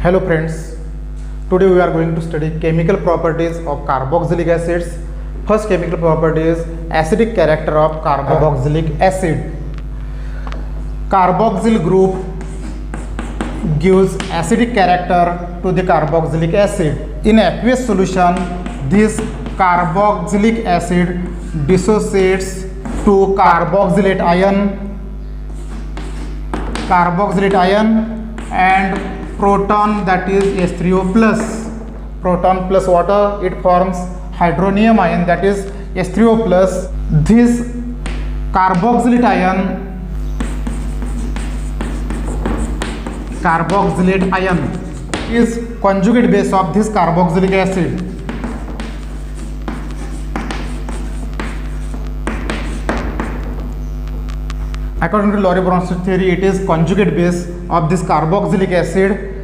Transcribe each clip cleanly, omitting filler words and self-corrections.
Hello friends, today we are going to study chemical properties of carboxylic acids. First chemical property is acidic character of carboxylic acid. Carboxyl group gives acidic character to the carboxylic acid. In aqueous solution, this carboxylic acid dissociates to carboxylate ion and proton, that is H3O plus. Proton plus water, it forms hydronium ion, that is H3O plus. This carboxylate ion is conjugate base of this carboxylic acid. According to Lorentz theory, it is conjugate base of this carboxylic acid.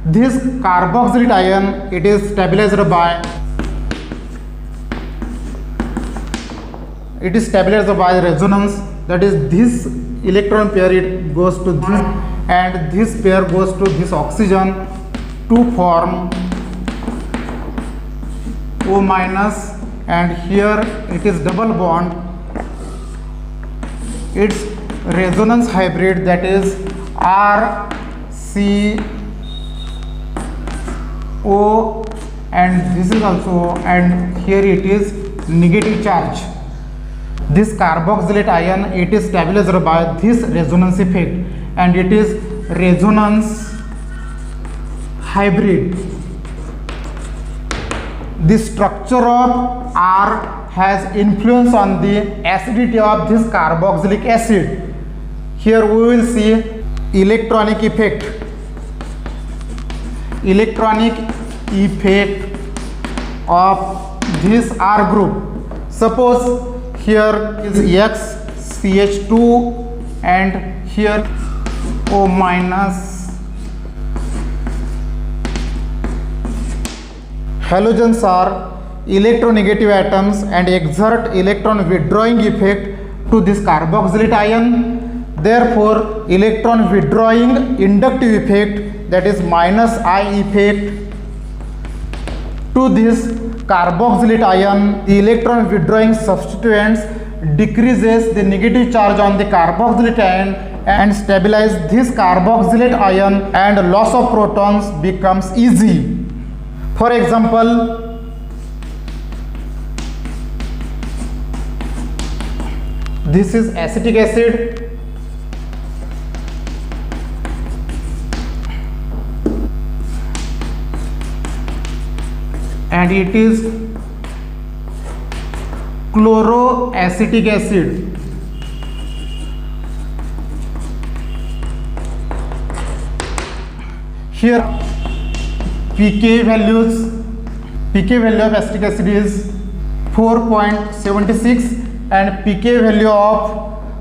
This carboxylate ion, it is stabilized by resonance, that is this electron pair, it goes to this and this pair goes to this oxygen to form O minus, and here it is double bond. Its resonance hybrid, that is RCO, and this is also, and here it is negative charge. This carboxylate ion, it is stabilized by this resonance effect and it is resonance hybrid. The structure of R has influence on the acidity of this carboxylic acid. Here we will see electronic effect of this R group. Suppose here is X CH2 and here O minus. Halogens are electronegative atoms and exert electron withdrawing effect to this carboxylate ion. Therefore, electron withdrawing inductive effect, that is minus I effect to this carboxylate ion. The electron withdrawing substituents decreases the negative charge on the carboxylate ion and stabilize this carboxylate ion, and loss of protons becomes easy. For example, this is acetic acid and it is chloroacetic acid. Here pK value of acetic acid is 4.76 and pK value of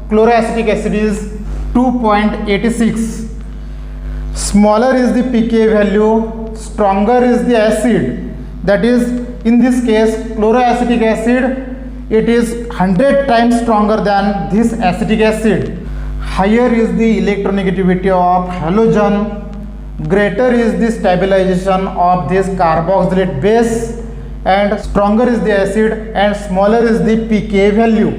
chloroacetic acid is 2.86. Smaller is the pK value, stronger is the acid. That is, in this case, chloroacetic acid, it is 100 times stronger than this acetic acid. Higher is the electronegativity of halogen, greater is the stabilization of this carboxylate base, and stronger is the acid and smaller is the pK value.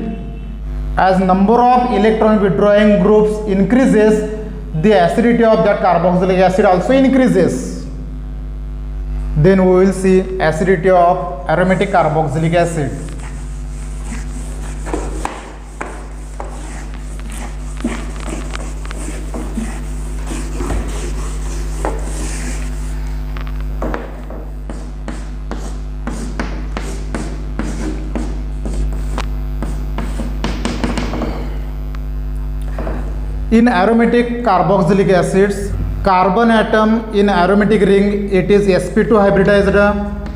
As number of electron withdrawing groups increases, the acidity of that carboxylic acid also increases. Then we will see acidity of aromatic carboxylic acid. In aromatic carboxylic acids, carbon atom in aromatic ring, it is sp2 hybridized.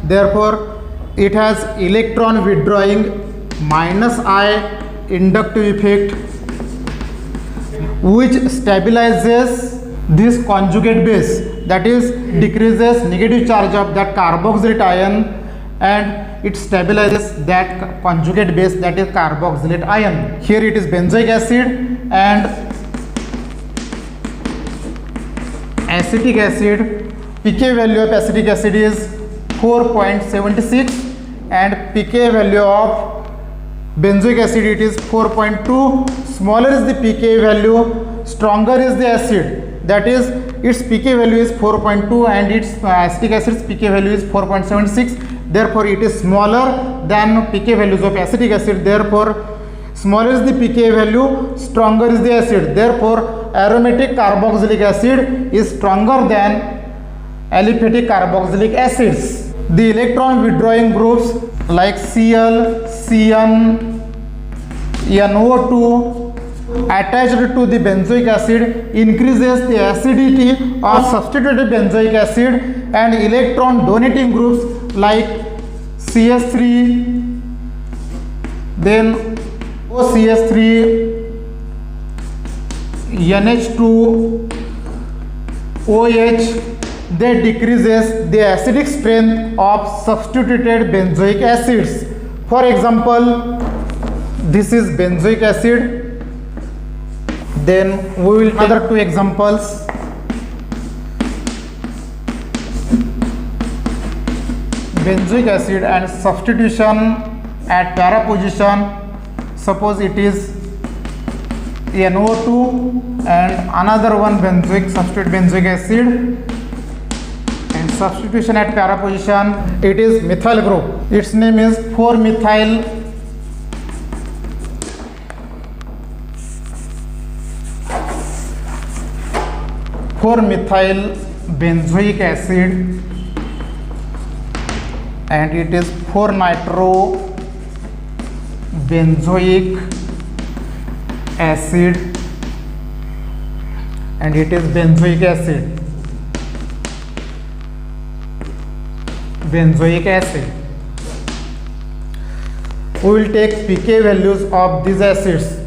Therefore, it has electron withdrawing minus I inductive effect, which stabilizes this conjugate base, that is decreases negative charge of that carboxylate ion and it stabilizes that conjugate base, that is carboxylate ion. Here it is benzoic acid and acetic acid pK value of acetic acid is 4.76 and pK value of benzoic acid it is 4.2. Smaller is the pK value, stronger is the acid, that is its pK value is 4.2 and its acetic acid's pK value is 4.76. Therefore it is smaller than pK values of acetic acid. Therefore smaller is the pK value, stronger is the acid. Therefore aromatic carboxylic acid is stronger than aliphatic carboxylic acids. The electron withdrawing groups like Cl, Cn, NO2 attached to the benzoic acid increases the acidity of substituted benzoic acid, and electron donating groups like CS3, then OCS3, NH2, OH, that decreases the acidic strength of substituted benzoic acids. For example, this is benzoic acid. Then we will take other two examples. Benzoic acid and substitution at para position. Suppose it is NO2 and another one benzoic, substitute benzoic acid, and substitution at para position it is methyl group. Its name is 4-methyl benzoic acid, and it is 4-nitro benzoic acid, and it is benzoic acid. We will take pK values of these acids.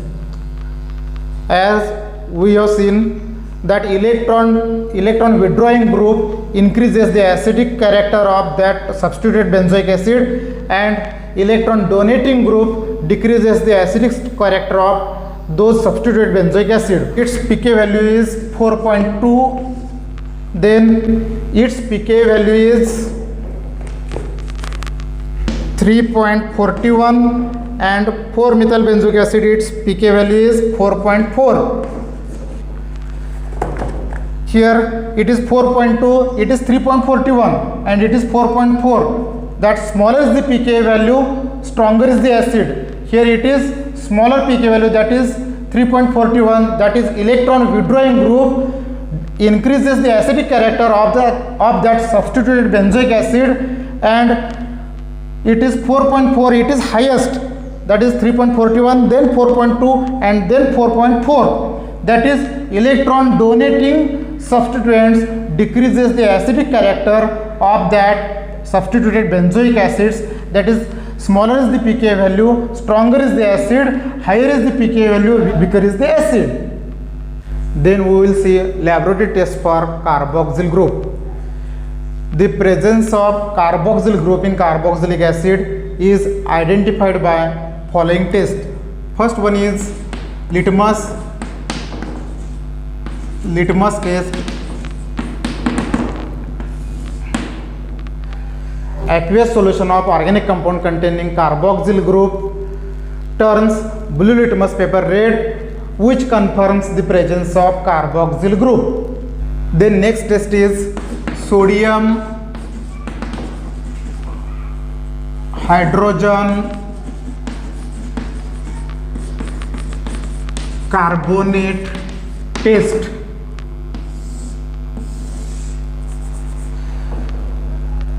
As we have seen that electron withdrawing group increases the acidic character of that substituted benzoic acid, and electron donating group decreases the acidic character of those substituted benzoic acid. Its pK value is 4.2. Then its pK value is 3.41, and 4-methyl benzoic acid its pK value is 4.4. Here it is 4.2, it is 3.41, and it is 4.4. That smaller is the pK value, stronger is the acid. Here it is smaller pK value, that is 3.41, that is electron withdrawing group increases the acidic character of that substituted benzoic acid, and it is 4.4, it is highest, that is 3.41, then 4.2, and then 4.4. That is electron donating substituents decreases the acidic character of that substituted benzoic acids. That is smaller is the pK value, stronger is the acid, higher is the pK value, weaker is the acid. Then we will see laboratory test for carboxyl group. The presence of carboxyl group in carboxylic acid is identified by following test. First one is litmus test. Aqueous solution of organic compound containing carboxyl group turns blue litmus paper red, which confirms the presence of carboxyl group. Then next test is sodium hydrogen carbonate test.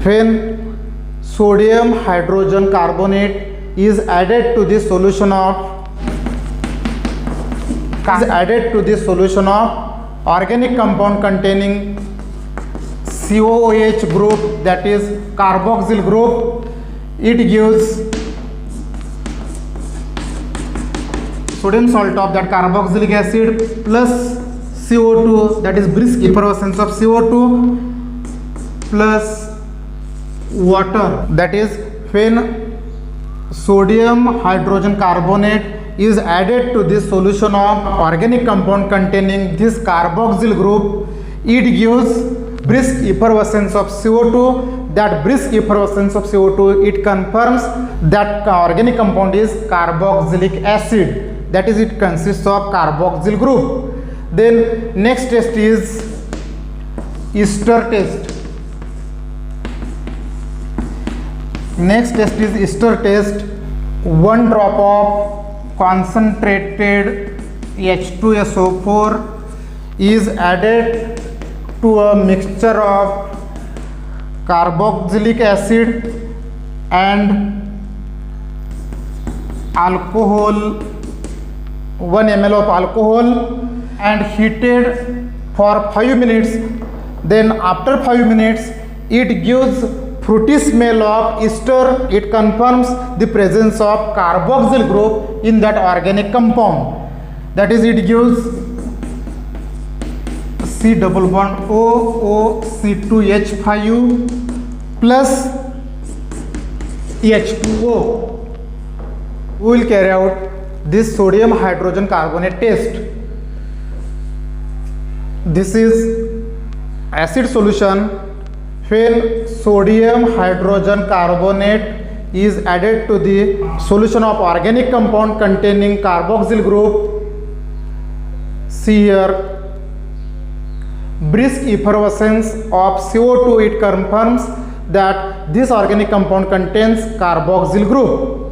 When sodium hydrogen carbonate is added to the solution of organic compound containing COOH group, that is carboxyl group, it gives sodium salt of that carboxylic acid plus CO2, that is brisk effervescence of CO2 plus water. That is when sodium hydrogen carbonate is added to this solution of organic compound containing this carboxyl group, it gives brisk effervescence of CO2. That brisk effervescence of CO2, it confirms that organic compound is carboxylic acid. That is, it consists of carboxyl group. Then next test is ester test. Next test is ester test. 1 drop of concentrated H2SO4 is added to a mixture of carboxylic acid and alcohol, 1 ml of alcohol, and heated for 5 minutes. Then after 5 minutes it gives fruity smell of ester. It confirms the presence of carboxyl group in that organic compound. That is, it gives C double bond O C2H5 plus H2O. We will carry out this sodium hydrogen carbonate test. This is acid solution. When sodium hydrogen carbonate is added to the solution of organic compound containing carboxyl group, see here, brisk effervescence of CO2, it confirms that this organic compound contains carboxyl group.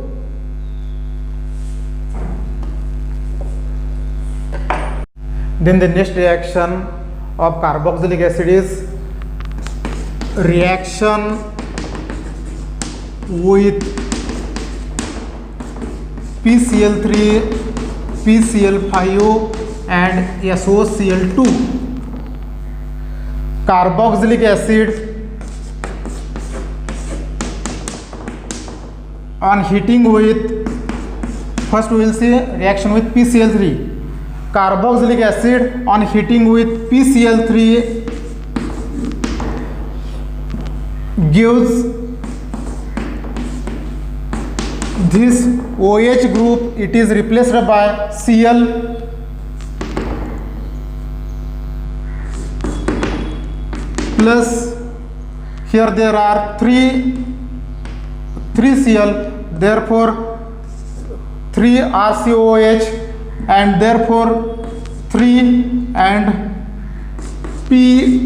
Then the next reaction of carboxylic acid is reaction with PCl3, PCl5 and SOCl2. Carboxylic acid on heating with, first we will see reaction with PCl3. Carboxylic acid on heating with PCl3 gives this OH group, it is replaced by Cl plus, here there are 3 Cl, therefore 3 RCOH, and therefore 3 and P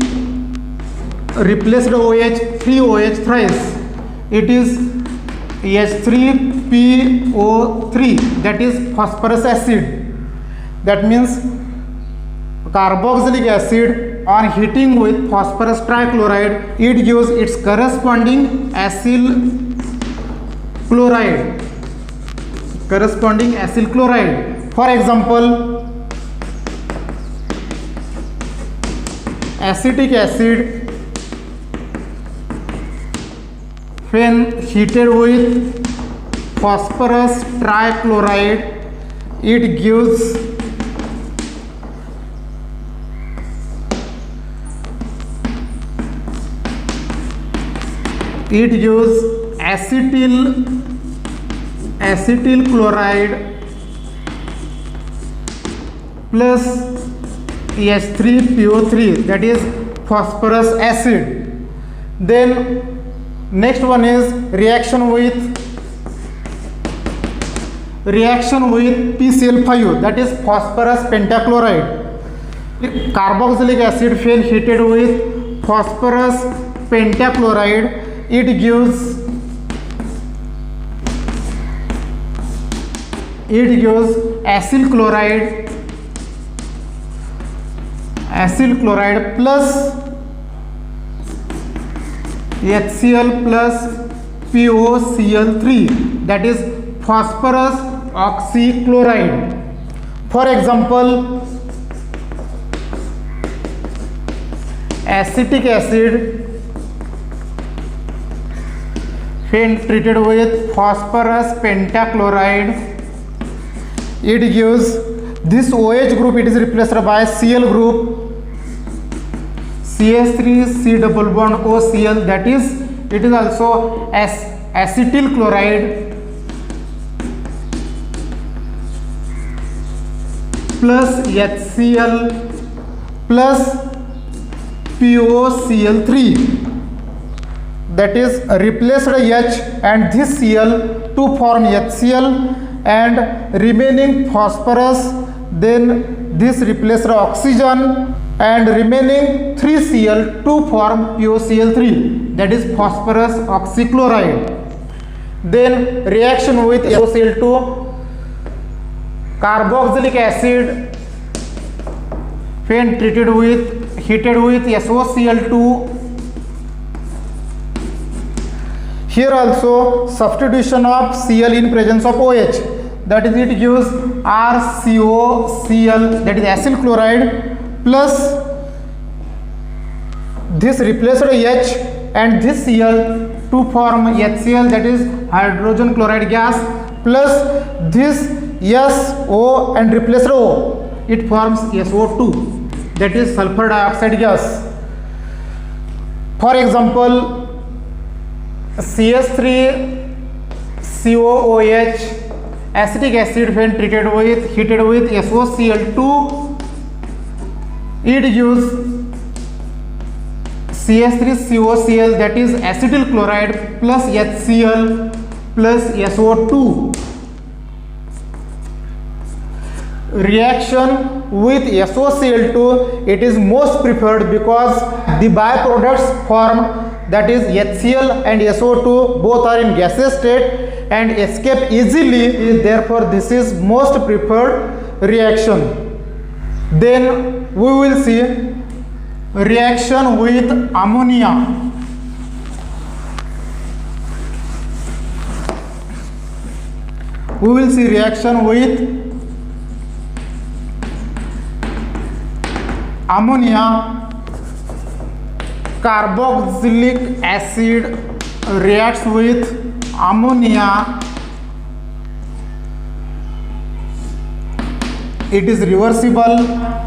replaced OH, 3 OH thrice, it is H3PO3, that is phosphorus acid. That means carboxylic acid on heating with phosphorus trichloride, it gives its corresponding acyl chloride. For example, acetic acid when heated with phosphorus trichloride, it gives acetyl chloride plus H3PO3, that is phosphorus acid. Then next one is reaction with PCl5, that is phosphorus pentachloride. Carboxylic acid when heated with phosphorus pentachloride, it gives acyl chloride plus HCl plus POCl3, that is phosphorus oxychloride. For example, acetic acid when treated with phosphorus pentachloride, it gives this OH group, it is replaced by Cl group, CH3 C double bond OCl, that is, it is also acetyl chloride plus HCl plus POCl3, that is replaced H and this Cl to form HCl, and remaining phosphorus, then this replaced oxygen and remaining 3Cl to form POCl3, that is phosphorus oxychloride. Then reaction with SOCl2, carboxylic acid when heated with SOCl2. Here also substitution of Cl in presence of OH, that is it gives RCOCl, that is acyl chloride, plus this replaced H and this Cl to form HCl, that is hydrogen chloride gas, plus this SO and replaced O, it forms SO2, that is sulfur dioxide gas. For example, CH3COOH, acetic acid when heated with SOCl2, it gives CH3COCl, that is acetyl chloride, plus HCl plus SO2. Reaction with SOCl2, it is most preferred because the byproducts formed, that is HCl and SO2, both are in gaseous state and escape easily, therefore this is most preferred reaction. Then we will see reaction with ammonia. We will see reaction with ammonia. Carboxylic acid reacts with ammonia. It is reversible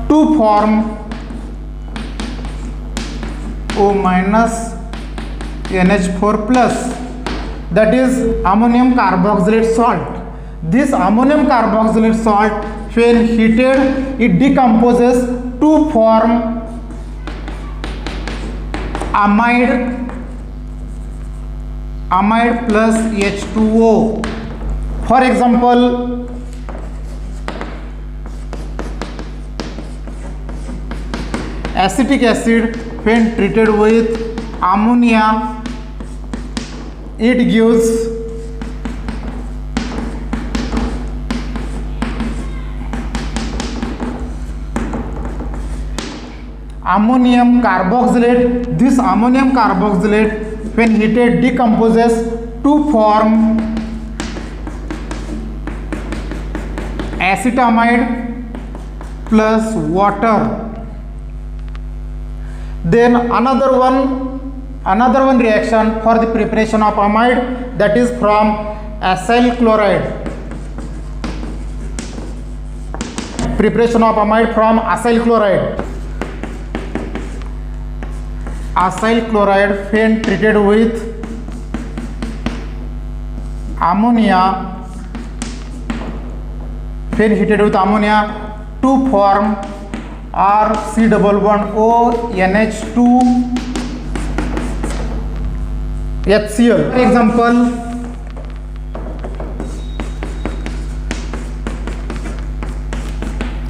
to form O minus NH4 plus, that is ammonium carboxylate salt. This ammonium carboxylate salt, when heated, it decomposes to form amide plus H2O. For example, acetic acid when treated with ammonia, it gives ammonium carboxylate. This ammonium carboxylate when heated decomposes to form acetamide plus water. Then another one reaction for the preparation of amide, that is from acyl chloride. Preparation of amide from acyl chloride. Acyl chloride when treated with ammonia, when heated with ammonia to form RC11ONH2 HCl. Example,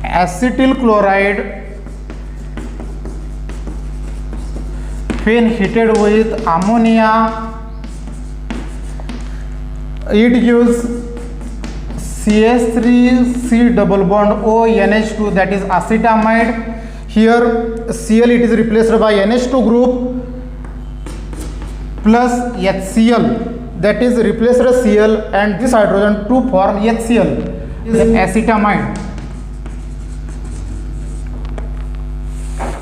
acetyl chloride when heated with ammonia, it gives CH3C=ONH2, that is acetamide. Here Cl, it is replaced by NH2 group plus HCl, that is replaced Cl and this hydrogen to form HCl, is acetamide.